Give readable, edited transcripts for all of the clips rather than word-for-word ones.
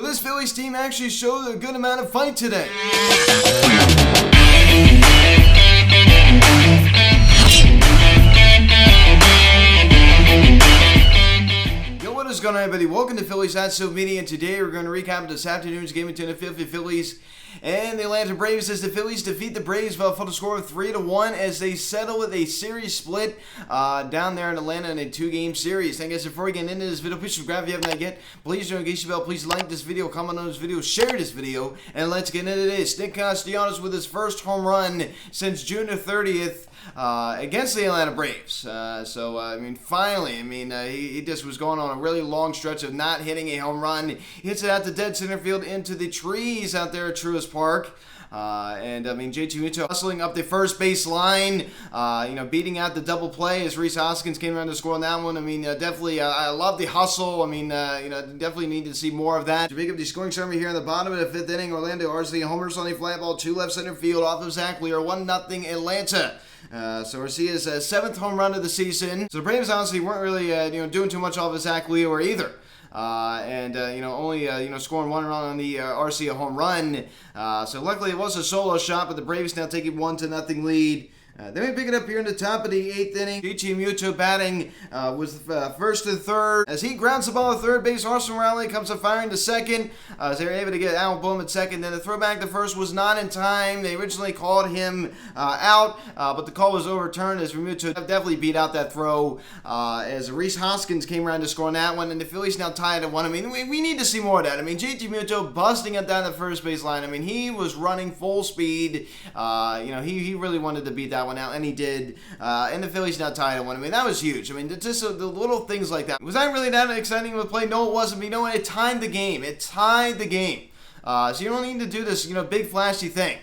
This Phillies team actually showed a good amount of fight today. What is going on, everybody? Welcome to Phillies Social Media, and today we're going to recap this afternoon's game between the Philadelphia Phillies and the Atlanta Braves as the Phillies defeat the Braves for the score of 3-1 as they settle with a series split down there in Atlanta in a 2-game series. And guys, before we get into this video, please subscribe if you haven't yet. Please don't engage the bell. Please like this video, comment on this video, share this video, and let's get into this. Nick Castellanos with his first home run since June the 30th. Against the Atlanta Braves. Finally, he just was going on a really long stretch of not hitting a home run. He hits it out to dead center field into the trees out there at Truist Park. JT Muto hustling up the first base line, beating out the double play as Rhys Hoskins came around to score on that one. Definitely, I love the hustle. Definitely need to see more of that. To pick up the scoring summary here in the bottom of the 5th inning, Orlando Arcia homers on a fly ball to left center field off of Zach Wheeler, 1-0 Atlanta. Arcia's 7th home run of the season. So the Braves honestly weren't really, doing too much off of Zach Wheeler either. Only scoring one run on the Arcia home run. So luckily it was a solo shot, but the Braves now take a 1-0 lead. Then we pick it up here in the top of the 8th inning. JT Muto batting was first to third. As he grounds the ball at third base, Austin Riley comes up firing to second. As they were able to get Al Bohm at second. Then the throwback to first was not in time. They originally called him out, but the call was overturned as Muto definitely beat out that throw. As Rhys Hoskins came around to score on that one, and the Phillies now tied at 1. We need to see more of that. JT Muto busting it down the first base line. He was running full speed. He really wanted to beat that one out, and he did. And the Phillies now tied at 1. That was huge. Just the little things like that. Was that really that exciting of a play? No, it wasn't. But you know what? It tied the game. So you don't need to do this, big flashy thing.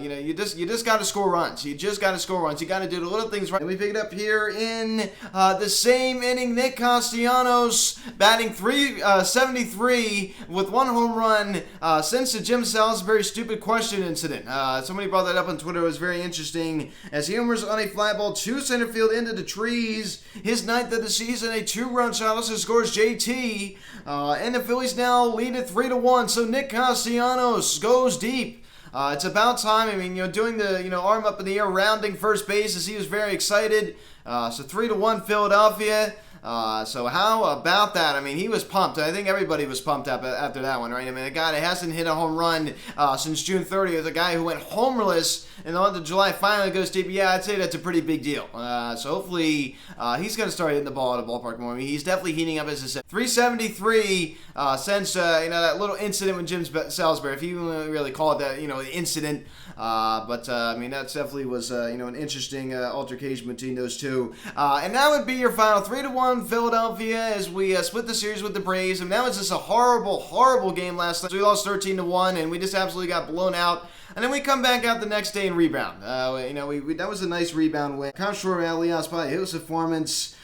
You just got to score runs. You just got to score runs. You got to do the little things right. And we pick it up here in the same inning. Nick Castellanos batting .373 with 1 home run since the Jim Salisbury stupid question incident. Somebody brought that up on Twitter. It was very interesting as he homers on a fly ball to center field into the trees. His 9th of the season, a 2-run shot. Also scores JT, and the Phillies now lead at 3-1. So Nick Castellanos goes deep. It's about time. Doing the arm up in the air, rounding first base as he was very excited. So 3-1 Philadelphia. So how about that? He was pumped. I think everybody was pumped up after that one, right? A guy that hasn't hit a home run since June 30th, a guy who went homerless in the month of July finally goes deep. Yeah, I'd say that's a pretty big deal. So hopefully he's going to start hitting the ball at the ballpark more. He's definitely heating up, as I said. .373 since that little incident with Jim Salisbury, if you really call it that, incident. That definitely was an interesting altercation between those two. And that would be your final 3-1 Philadelphia as we split the series with the Braves. That was just a horrible, horrible game last night. So we lost 13-1, and we just absolutely got blown out. And then we come back out the next day and rebound. That was a nice rebound win. Kind of short of Elias by his performance.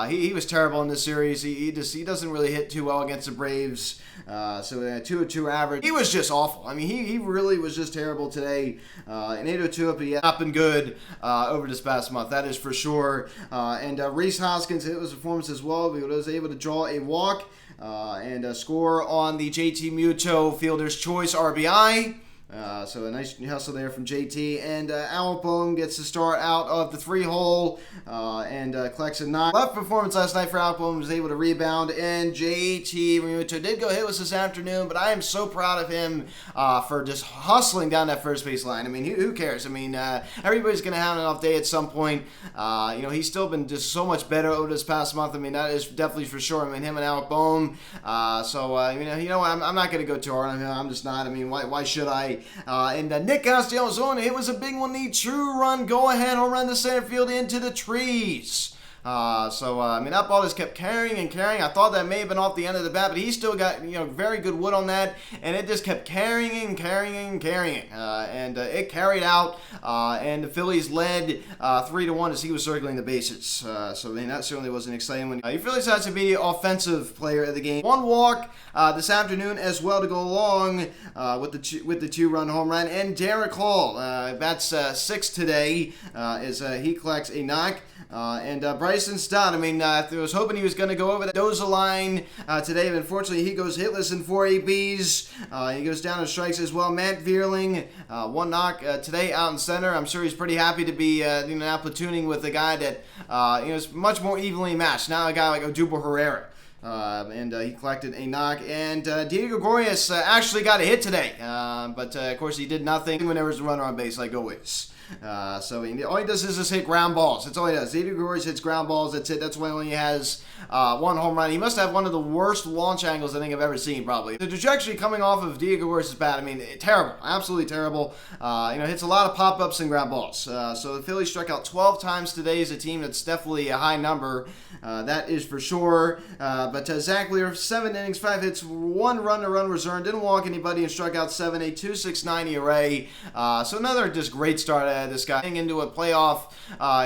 He was terrible in this series. He doesn't really hit too well against the Braves. So 2-2 average. He was just awful. He really was just terrible today. An 802 up, he has not been good over this past month. That is for sure. And Rhys Hoskins, it was a performance as well. He was able to draw a walk and score on the JT Muto Fielder's Choice RBI. So a nice hustle there from JT, and Al Bohm gets the start out of the 3-hole and collects a 9. Left performance last night for Al Bohm, was able to rebound, and JT Muto did go hitless this afternoon, but I am so proud of him for just hustling down that first base line. Who cares? Everybody's going to have an off day at some point. He's still been just so much better over this past month. That is definitely for sure. Him and Al Bohm. I'm not going to go too hard on him. I'm just not. Why should I? Nick Castellanos on it was a big one, the true run, go ahead home run to center field into the trees. That ball just kept carrying and carrying. I thought that may have been off the end of the bat, but he still got, very good wood on that, and it just kept carrying and carrying and carrying. It carried out, and the Phillies led 3-1 as he was circling the bases. That certainly was an exciting one. Your Phillies had to be the offensive player of the game. 1 walk this afternoon as well to go along with the 2-run home run, and Derek Hall bats 6 today as he collects a knock. Bryson Stott. I mean, I was hoping he was going to go over the Doza line today, but unfortunately he goes hitless in 4 ABs. He goes down in strikes as well. Matt Vierling, one knock today out in center. I'm sure he's pretty happy to be now platooning with a guy that is much more evenly matched. Now a guy like Odubel Herrera. And he collected a knock. And Diego Gregorius actually got a hit today. But of course, he did nothing when there was a runner on base, like always. So all he does is just hit ground balls. That's all he does. Diego Gregorius hits ground balls. That's it. That's why he only has one home run. He must have one of the worst launch angles I think I've ever seen, probably. The trajectory coming off of Diego Gregorius' bat, I mean, terrible. Absolutely terrible. Hits a lot of pop-ups and ground balls. So the Phillies struck out 12 times today as a team. That's definitely a high number. That is for sure. But Zach Lear, 7 innings, 5 hits, 1 run to run return. Didn't walk anybody and struck out 7, a 2.69 ERA. So another just great start out of this guy. Getting into a playoff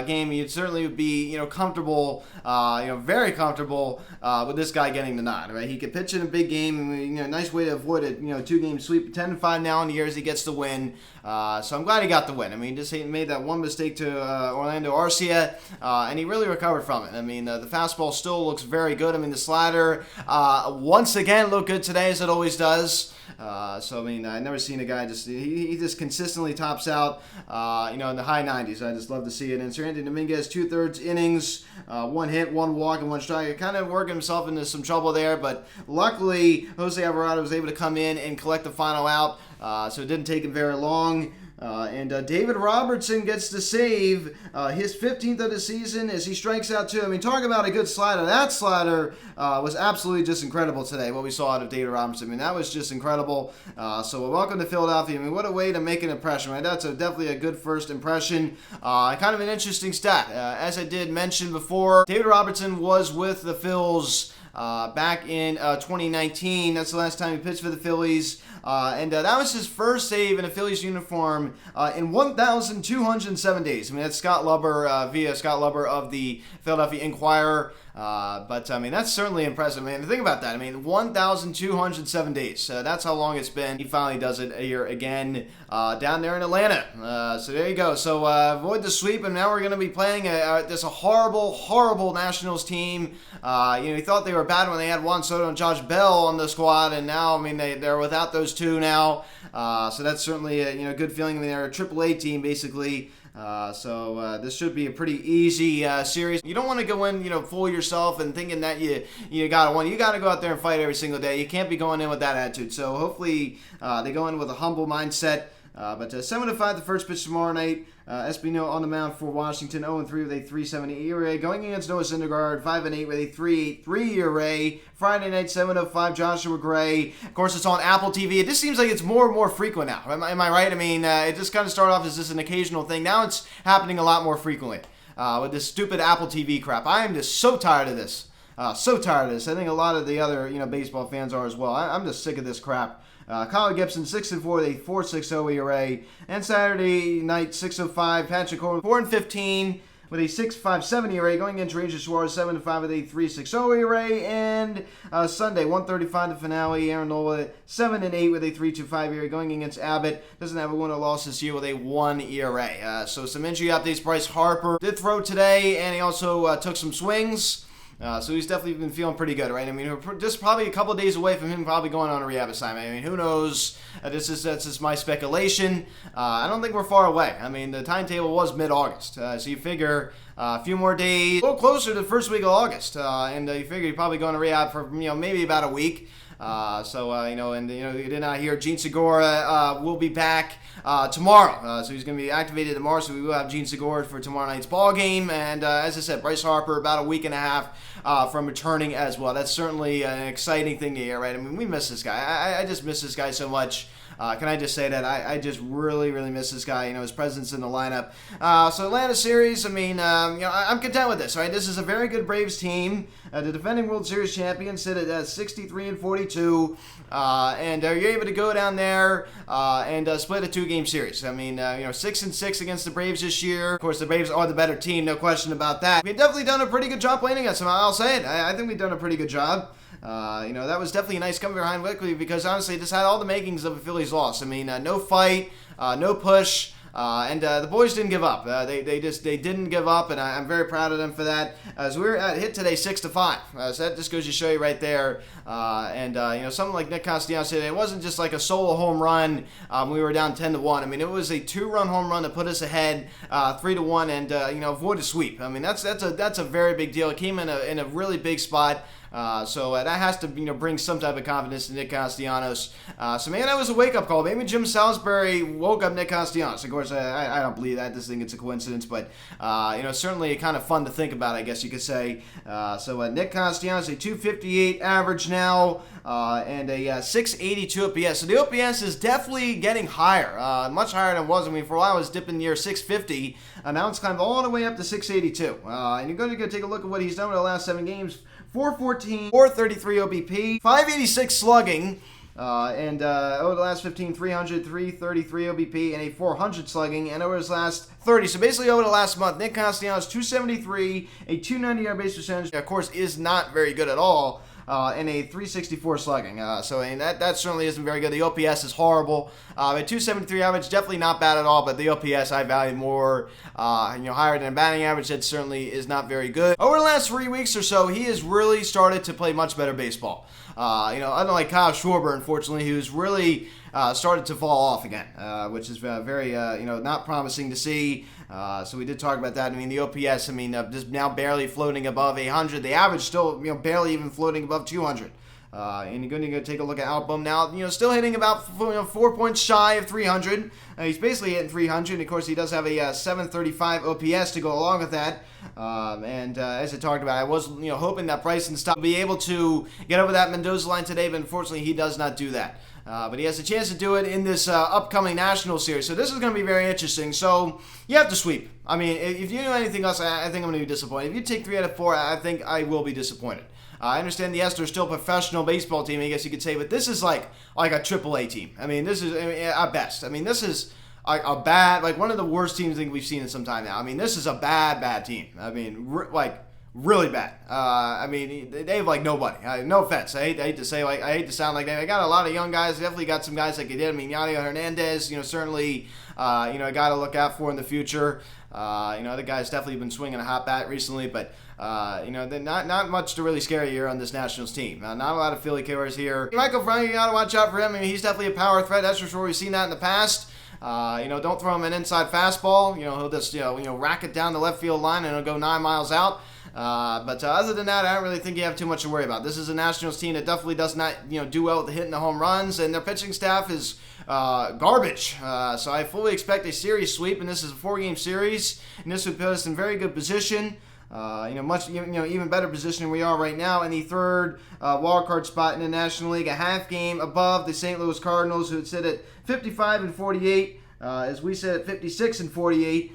game, you'd certainly be comfortable, very comfortable with this guy getting the nod. Right? He could pitch in a big game. Nice way to avoid a 2-game sweep. 10-5 now in the years he gets the win. So I'm glad he got the win. I mean, just he made that one mistake to Orlando Arcia, and he really recovered from it. I mean, the fastball still looks very good. I mean, the slider once again looked good today, as it always does. So I mean, I've never seen a guy he just consistently tops out, in the high 90s. I just love to see it. And Serandy Dominguez, 2/3 innings, 1 hit, 1 walk, and 1 strike. Kind of working himself into some trouble there, but luckily Jose Alvarado was able to come in and collect the final out. So it didn't take him very long. And David Robertson gets the save, his 15th of the season as he strikes out 2. I mean, talk about a good slider. That slider was absolutely just incredible today, what we saw out of David Robertson. I mean, that was just incredible. So welcome to Philadelphia. I mean, what a way to make an impression, right? That's definitely a good first impression. Kind of an interesting stat. As I did mention before, David Robertson was with the Phils back in 2019. That's the last time he pitched for the Phillies. And that was his first save in a Phillies uniform in 1,207 days. I mean, that's Scott Lubber via Scott Lubber of the Philadelphia Inquirer. But I mean, that's certainly impressive. I mean, think about that. I mean, 1,207 days. That's how long it's been. He finally does it here again down there in Atlanta. So there you go. So avoid the sweep, and now we're going to be playing this horrible, horrible Nationals team. He thought they were bad when they had Juan Soto and Josh Bell on the squad, and now, I mean, they're without those two now. So that's certainly a good feeling. I mean, they're a AAA team, basically. So this should be a pretty easy series. You don't want to go in, fool yourself and thinking that you got to win. You got to go out there and fight every single day. You can't be going in with that attitude. So hopefully they go in with a humble mindset. But 7-5 the first pitch tomorrow night. Espino on the mound for Washington, 0-3 with a 3.70 ERA. Going against Noah Syndergaard, 5-8 with a 3.83 ERA. Friday night, 7:05, Joshua Gray. Of course, it's on Apple TV. It just seems like it's more and more frequent now. Am I right? I mean, it just kind of started off as just an occasional thing. Now it's happening a lot more frequently with this stupid Apple TV crap. I am just so tired of this. So tired of this. I think a lot of the other baseball fans are as well. I'm just sick of this crap. Kyle Gibson, 6-4 with a 4.60 ERA. And Saturday night, 6:05, Patrick Corbin, 4-15 with a 6.57 ERA. Going against Ranger Suarez, 7-5 with a 3.60 ERA. And Sunday, 1:35 the finale, Aaron Nola, 7-8 with a 3.25 ERA. Going against Abbott, doesn't have a win or loss this year with a 1 ERA. So some injury updates. Bryce Harper did throw today, and he also took some swings. So he's definitely been feeling pretty good, right? I mean, we're just probably a couple days away from him probably going on a rehab assignment. I mean, who knows? That's just my speculation. I don't think we're far away. I mean, the timetable was mid-August. So you figure a few more days, a little closer to the first week of August. And you figure you're probably going to rehab for, maybe about a week. You did not hear Gene Segura will be back tomorrow. So he's going to be activated tomorrow, so we will have Gene Segura for tomorrow night's ball game. And as I said, Bryce Harper about a week and a half from returning as well. That's certainly an exciting thing to hear, right? I mean, we miss this guy. I just miss this guy so much. Can I just say that I just really, really miss this guy, his presence in the lineup. So Atlanta series, I mean, I'm content with this, right? This is a very good Braves team. The defending World Series champions sit at 63-42, and you're able to go down there and split a 2-game series. I mean, 6-6 against the Braves this year. Of course, the Braves are the better team, no question about that. We've definitely done a pretty good job playing against them. I'll say it. I think we've done a pretty good job. That was definitely a nice coming behind quickly because honestly, this had all the makings of a Phillies loss. I mean, no fight, no push. And the boys didn't give up. They didn't give up, and I'm very proud of them for that. As we were hit today 6-5, so that just goes to show you right there. Something like Nick Castellanos today, it wasn't just like a solo home run. We were down 10-1. I mean, it was a 2-run home run to put us ahead 3-1, and avoid a sweep. I mean, that's a very big deal. It came in a really big spot. So that has to bring some type of confidence to Nick Castellanos. So man, that was a wake-up call. Maybe Jim Salisbury woke up Nick Castellanos. Of course, I don't believe that. I just think it's a coincidence, but certainly kind of fun to think about, I guess you could say. So Nick Castellanos, a 258 average now, and a 682 OPS. So the OPS is definitely getting higher, much higher than it was. I mean, for a while it was dipping near 650, and now it's kind of all the way up to 682. And you're going to go take a look at what he's done with the last 7 games. 414, 433 OBP, 586 slugging, and over the last 15, 300, 333 OBP, and a 400 slugging, and over his last 30. So basically over the last month, Nick Castellanos, 273, a 290 on base percentage, of course, is not very good at all. And a 364 slugging. So I mean, that certainly isn't very good. The OPS is horrible. A 273 average, definitely not bad at all, but the OPS I value more, higher than a batting average. That certainly is not very good. Over the last 3 weeks or so, he has really started to play much better baseball. Unlike Kyle Schwarber, unfortunately, who's really started to fall off again, which is very, not promising to see. So we did talk about that. I mean, the OPS, just now barely floating above 100. The average still, barely even floating above 200. And you're going to go take a look at Album now. Still hitting about 4 points shy of 300. He's basically hitting 300. And of course, he does have a 735 OPS to go along with that. As I talked about, I was hoping that Bryson Stott would be able to get over that Mendoza line today, but unfortunately, he does not do that. But he has a chance to do it in this upcoming National Series. So this is going to be very interesting. So you have to sweep. I mean, if you do anything else, I think I'm going to be disappointed. If you take 3 out of 4, I think I will be disappointed. I understand the Astros are still a professional baseball team, I guess you could say, but this is like a AAA team. I mean, this is at best. I mean, this is a bad, one of the worst teams I think we've seen in some time now. I mean, this is a bad team. I mean, really bad. They have nobody. No offense. I hate to say, I hate to sound like that. I got a lot of young guys. Definitely got some guys like they did. I mean, Yadier Hernandez, certainly, a guy to look out for in the future. The guy's definitely been swinging a hot bat recently, but not much to really scare you here on this Nationals team. Not a lot of Philly killers here. Michael Franco, you got to watch out for him. I mean, he's definitely a power threat. That's for sure. We've seen that in the past. Don't throw him an inside fastball. He'll just rack it down the left field line and it'll go 9 miles out. But other than that, I don't really think you have too much to worry about. This is a Nationals team that definitely does not, do well with hitting the home runs, and their pitching staff is garbage. So I fully expect a series sweep, and this is a 4-game series, and this would put us in very good position. Even better position than we are right now in the 3rd wild card spot in the National League, a half game above the St. Louis Cardinals, who would sit at 55-48, as we sit at 56-48.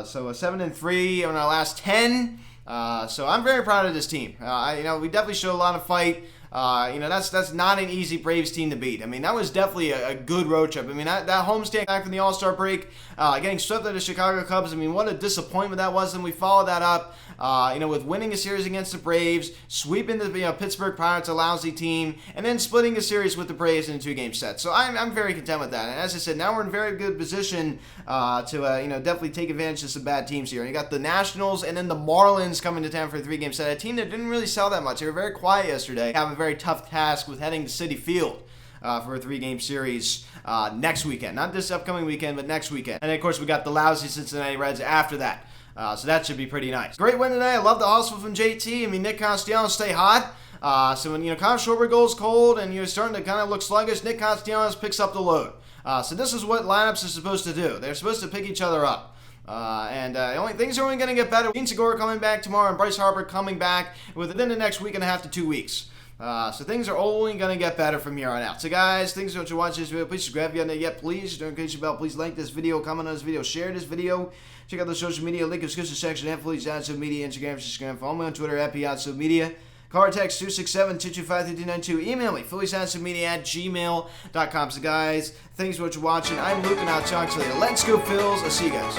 So a 7-3 on our last 10. So I'm very proud of this team. We definitely showed a lot of fight. That's not an easy Braves team to beat. I mean, that was definitely a good road trip. I mean, that homestand back from the All-Star break, getting swept by the Chicago Cubs, I mean, what a disappointment that was. And we followed that up, with winning a series against the Braves, sweeping the Pittsburgh Pirates, a lousy team, and then splitting a series with the Braves in a 2-game set. So I'm very content with that. And as I said, now we're in very good position to definitely take advantage of some bad teams here. And you got the Nationals and then the Marlins coming to town for a 3-game set. A team that didn't really sell that much. They were very quiet yesterday. Have a very tough task with heading to Citi Field for a 3-game series next weekend. Not this upcoming weekend, but next weekend. And then, of course, we got the lousy Cincinnati Reds after that. So that should be pretty nice. Great win today. I love the hustle from JT. I mean, Nick Castellanos stay hot. So when, Kyle Schwarber goes cold and you're starting to kind of look sluggish, Nick Castellanos picks up the load. So this is what lineups are supposed to do. They're supposed to pick each other up. Things are only going to get better. Dean Segura coming back tomorrow and Bryce Harper coming back within the next week and a half to 2 weeks. So things are only going to get better from here on out. So guys, thanks so much for watching this video. Please subscribe if you haven't yet. Please don't forget your bell. Please like this video, comment on this video, share this video. Check out the social media link in the description section at Phillies Social Media, Instagram, Instagram. Follow me on Twitter at Social Media. Call or text 267-225-3292. Email me, philliesocialmedia@gmail.com. So guys, thanks for watching. I'm Luke and I'll talk to you later. Let's go Phils. I'll see you guys.